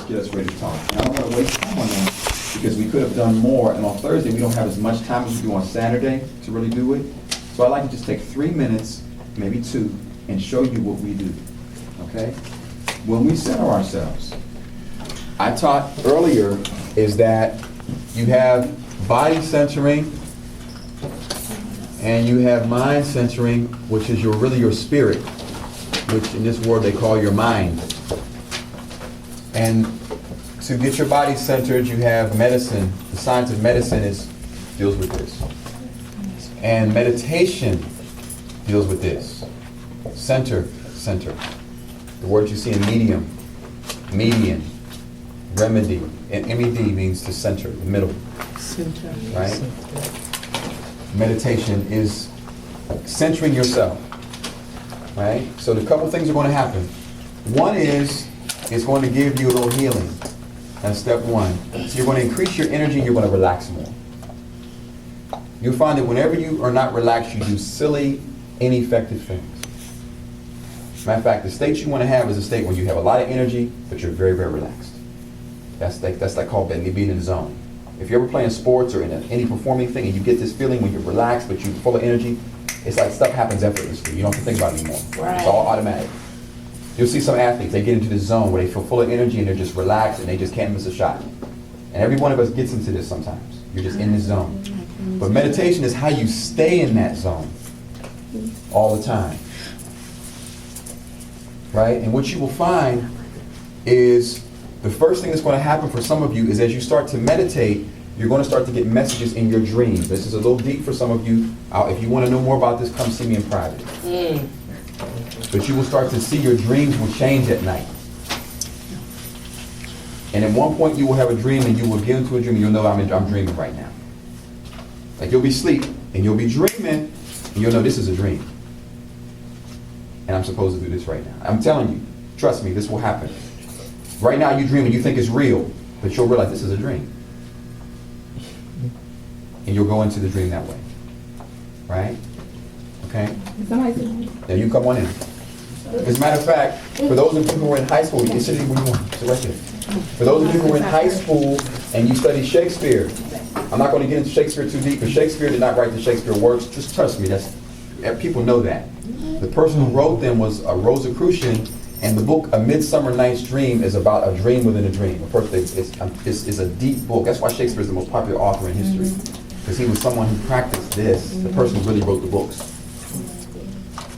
get us ready to talk. And I don't want to waste time on that because we could have done more. And on Thursday, we don't have as much time as we do on Saturday to really do it. So I'd like to just take 3 minutes, maybe 2, and show you what we do. Okay? When we center ourselves, I taught earlier is that you have body centering and you have mind centering, which is really your spirit, which in this world they call your mind. And to get your body centered, you have medicine. The science of medicine deals with this. And meditation deals with this. Center. The word you see in medium, median, remedy, and MED means to center, the middle. Center. Right? Meditation is centering yourself. Right? So the couple things are going to happen. One is, it's going to give you a little healing. That's step 1. So you're going to increase your energy and you're going to relax more. You'll find that whenever you are not relaxed, you do silly, ineffective things. Matter of fact, the state you want to have is a state where you have a lot of energy, but you're very, very relaxed. That's like called being in the zone. If you're ever playing sports or in any performing thing and you get this feeling when you're relaxed, but you're full of energy, it's like stuff happens effortlessly. You don't have to think about it anymore. Right. It's all automatic. You'll see some athletes, they get into this zone where they feel full of energy and they're just relaxed and they just can't miss a shot. And every one of us gets into this sometimes. You're just in this zone. But meditation is how you stay in that zone all the time. Right? And what you will find is the first thing that's going to happen for some of you is as you start to meditate, you're going to start to get messages in your dreams. This is a little deep for some of you. If you want to know more about this, come see me in private. But you will start to see your dreams will change at night. And at one point you will have a dream and you will get into a dream and you'll know I'm dreaming right now. Like you'll be asleep and you'll be dreaming and you'll know this is a dream. And I'm supposed to do this right now. I'm telling you, trust me, this will happen. Right now you dream and you think it's real, but you'll realize this is a dream. And you'll go into the dream that way. Right? Okay? Now you come on in. As a matter of fact, for those of you who are in high school, you can sit where you want. Sit right there. For those of you who are in high school and you study Shakespeare, I'm not going to get into Shakespeare too deep, but Shakespeare did not write the Shakespeare works. Just trust me, people know that. The person who wrote them was a Rosicrucian, and the book A Midsummer Night's Dream is about a dream within a dream. Of course, it's a deep book. That's why Shakespeare is the most popular author in history, because he was someone who practiced this, the person who really wrote the books.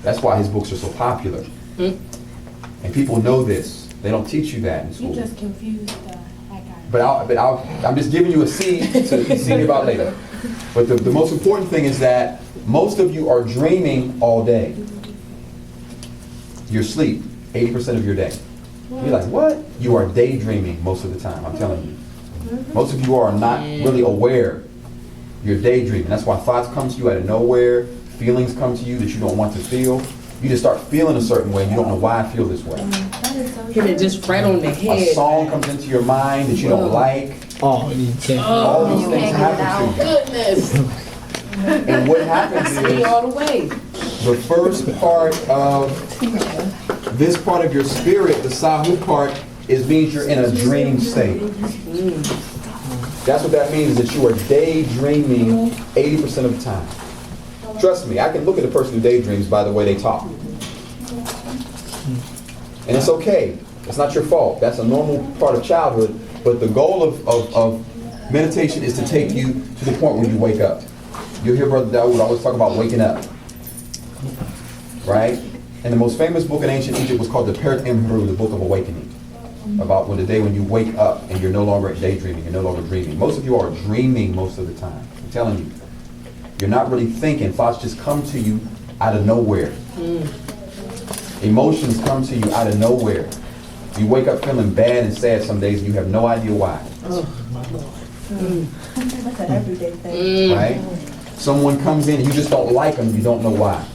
That's why his books are so popular. And people know this. They don't teach you that in school. You just confused the heck out of me. I'm just giving you a seed to see about later. But the most important thing is that most of you are dreaming all day. You're asleep 80% of your day. You're like, what? You are daydreaming most of the time, I'm telling you. Most of you are not really aware. You're daydreaming. That's why thoughts come to you out of nowhere. Feelings come to you that you don't want to feel. You just start feeling a certain way and you don't know why I feel this way. Hit it just right on the head. A song comes into your mind that you don't like. Oh, you can't. All these things happen to you. Goodness. And what happens is all the way. the first part of this part of your spirit, the Sahu part, means you're in a dream state. That's what that means, that you are daydreaming 80% of the time. Trust me, I can look at a person who daydreams by the way they talk. And it's okay. It's not your fault. That's a normal part of childhood. But the goal of meditation is to take you to the point where you wake up. You'll hear Brother Dawood always talk about waking up. Right? And the most famous book in ancient Egypt was called the Peret Imheru, the Book of Awakening. About the day when you wake up and you're no longer daydreaming, you're no longer dreaming. Most of you are dreaming most of the time. I'm telling you. You're not really thinking. Thoughts just come to you out of nowhere. Emotions come to you out of nowhere. You wake up feeling bad and sad some days and you have no idea why. That's an everyday thing. Right? Someone comes in and you just don't like them, you don't know why.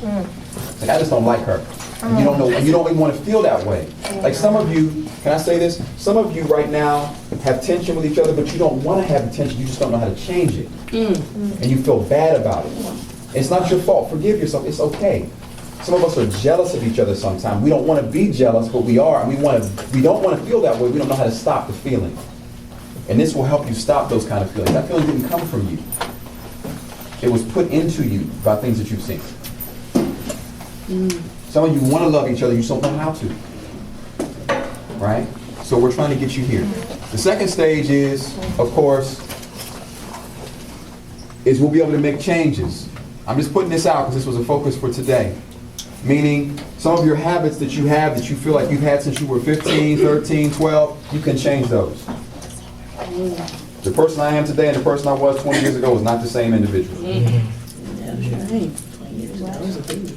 Like, I just don't like her. And you don't know, and you don't even want to feel that way. Like some of you, can I say this? Some of you right now have tension with each other, but you don't want to have the tension, you just don't know how to change it. And you feel bad about it. It's not your fault. Forgive yourself. It's okay. Some of us are jealous of each other sometimes. We don't want to be jealous, but we are. And we don't want to feel that way. We don't know how to stop the feeling. And this will help you stop those kind of feelings. That feeling didn't come from you. It was put into you by things that you've seen. Some of you want to love each other, you just don't know how to. Right? So we're trying to get you here. The second stage is, of course, is we'll be able to make changes. I'm just putting this out because this was a focus for today. Meaning, some of your habits that you have that you feel like you've had since you were 15, 13, 12, you can change those. The person I am today and the person I was 20 years ago is not the same individual.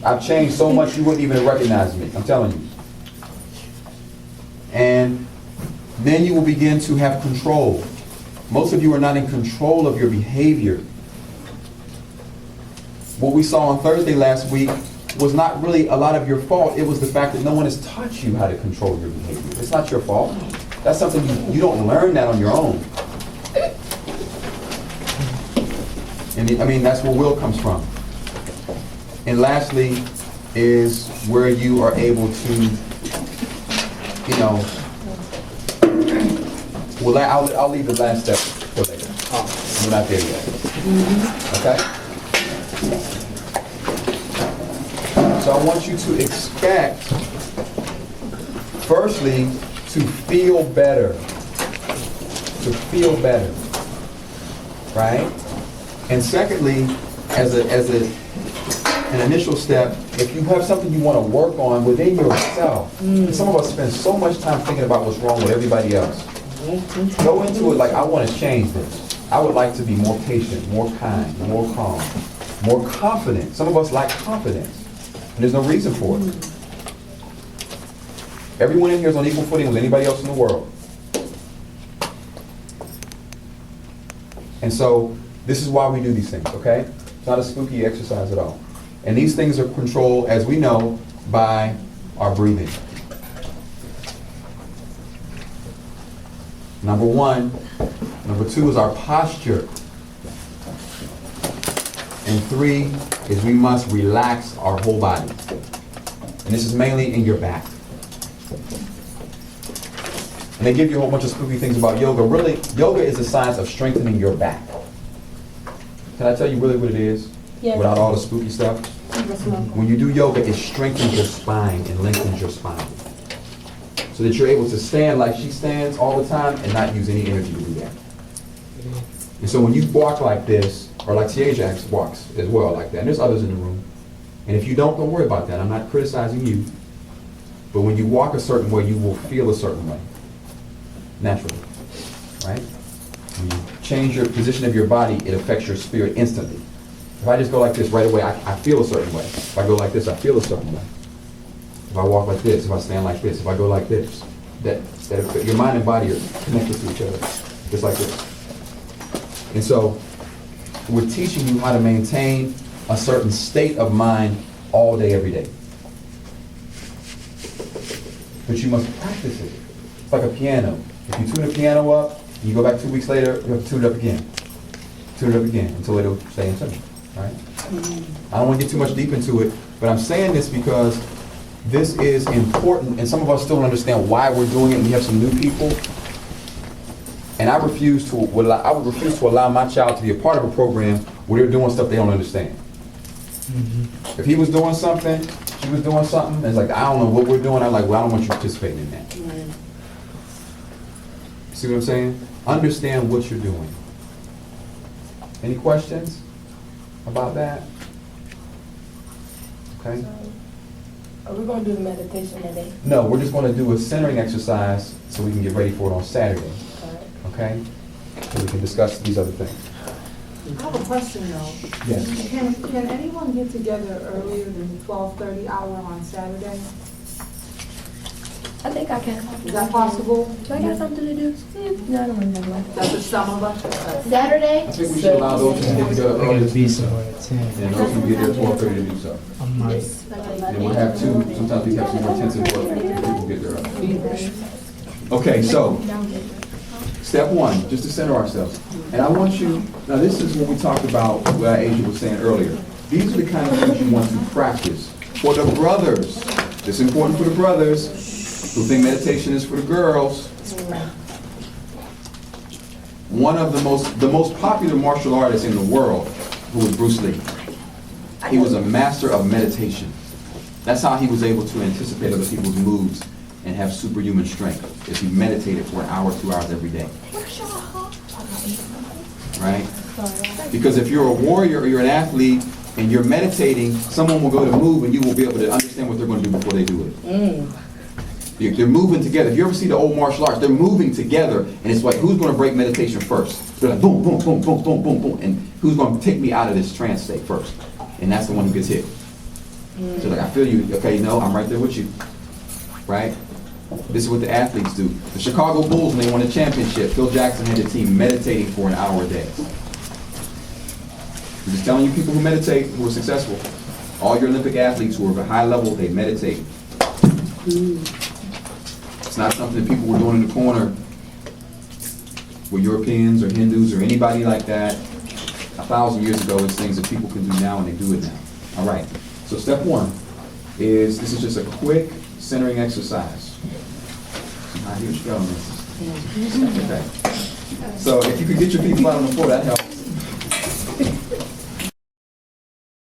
I've changed so much you wouldn't even recognize me. I'm telling you. And then you will begin to have control. Most of you are not in control of your behavior. What we saw on Thursday last week was not really a lot of your fault. It was the fact that no one has taught you how to control your behavior. It's not your fault. That's something you don't learn that on your own. And I mean, that's where will comes from. And lastly is where you are able to, you know, well, I'll leave the last step for later. We're not there yet. Okay? So I want you to expect, firstly, to feel better. To feel better. Right? And secondly, as an initial step, if you have something you want to work on within yourself, some of us spend so much time thinking about what's wrong with everybody else. Go into it like, I want to change this. I would like to be more patient, more kind, more calm, more confident. Some of us lack confidence, and there's no reason for it. Everyone in here is on equal footing with anybody else in the world. And so, this is why we do these things, okay? It's not a spooky exercise at all. And these things are controlled, as we know, by our breathing. Number one. Number two is our posture. And three is we must relax our whole body. And this is mainly in your back. And they give you a whole bunch of spooky things about yoga. Really, yoga is the science of strengthening your back. Can I tell you really what it is? Yes. Without all the spooky stuff? When you do yoga, it strengthens your spine and lengthens your spine. So that you're able to stand like she stands all the time and not use any energy to do that. And so when you walk like this, or like Tiaja walks as well like that, and there's others in the room, and if you don't worry about that. I'm not criticizing you. But when you walk a certain way, you will feel a certain way. Naturally. Right? When you change your position of your body, it affects your spirit instantly. If I just go like this right away, I feel a certain way. If I go like this, I feel a certain way. If I walk like this, if I stand like this, if I go like this, that your mind and body are connected to each other, just like this. And so, we're teaching you how to maintain a certain state of mind all day, every day. But you must practice it. It's like a piano. If you tune a piano up, you go back 2 weeks later, you have to tune it up again. Tune it up again until it'll stay in tune. Right? I don't want to get too much deep into it, but I'm saying this because this is important, and some of us still don't understand why we're doing it. We have some new people, and I would refuse to allow my child to be a part of a program where they're doing stuff they don't understand. If he was doing something, she was doing something, and it's like, I don't know what we're doing. I'm like, well, I don't want you participating in that. See what I'm saying? Understand what you're doing. Any questions about that? Okay. Are we going to do the meditation today? No, we're just going to do a centering exercise so we can get ready for it on Saturday. Okay? So we can discuss these other things. I have a question though. Yes. Can anyone get together earlier than 12:30 hour on Saturday? I think I can. Is that possible? Do I got something to do? No, I don't really have one. That's for some of us. Saturday? I think we should allow those who get together I'm early gonna to be do so. somewhere at 10. And those who get there at 12:30 to do so. I might. And we'll have two, sometimes we have some more intensive work if people get there early. Okay, so, step one, just to center ourselves. And I want you, now this is what we talked about, what Asia was saying earlier. These are the kind of things you want to practice For the brothers, this is important for the brothers who think meditation is for the girls. One of the most popular martial artist in the world, who was Bruce Lee. He was a master of meditation. That's how he was able to anticipate other people's moves and have superhuman strength, if he meditated for an hour, 2 hours every day. Right? Because if you're a warrior or you're an athlete and you're meditating, someone will go to move and you will be able to understand what they're going to do before they do it. They're moving together. If you ever see the old martial arts, they're moving together, and it's like, who's going to break meditation first? They're like, boom, boom, boom, boom, boom, boom, boom, and who's going to take me out of this trance state first? And that's the one who gets hit. So like, I feel you. Okay, no, I'm right there with you. Right? This is what the athletes do. The Chicago Bulls, when they won a championship, Phil Jackson had the team meditating for an hour a day. I'm just telling you, people who meditate, who are successful, all your Olympic athletes who are of a high level, they meditate. It's not something that people were doing in the corner with Europeans or Hindus or anybody like that 1,000 years ago. It's things that people can do now, and they do it now. All right. So step one is, this is just a quick centering exercise. Here you go, Mrs. Okay. So if you could get your feet flat on the floor, that helps.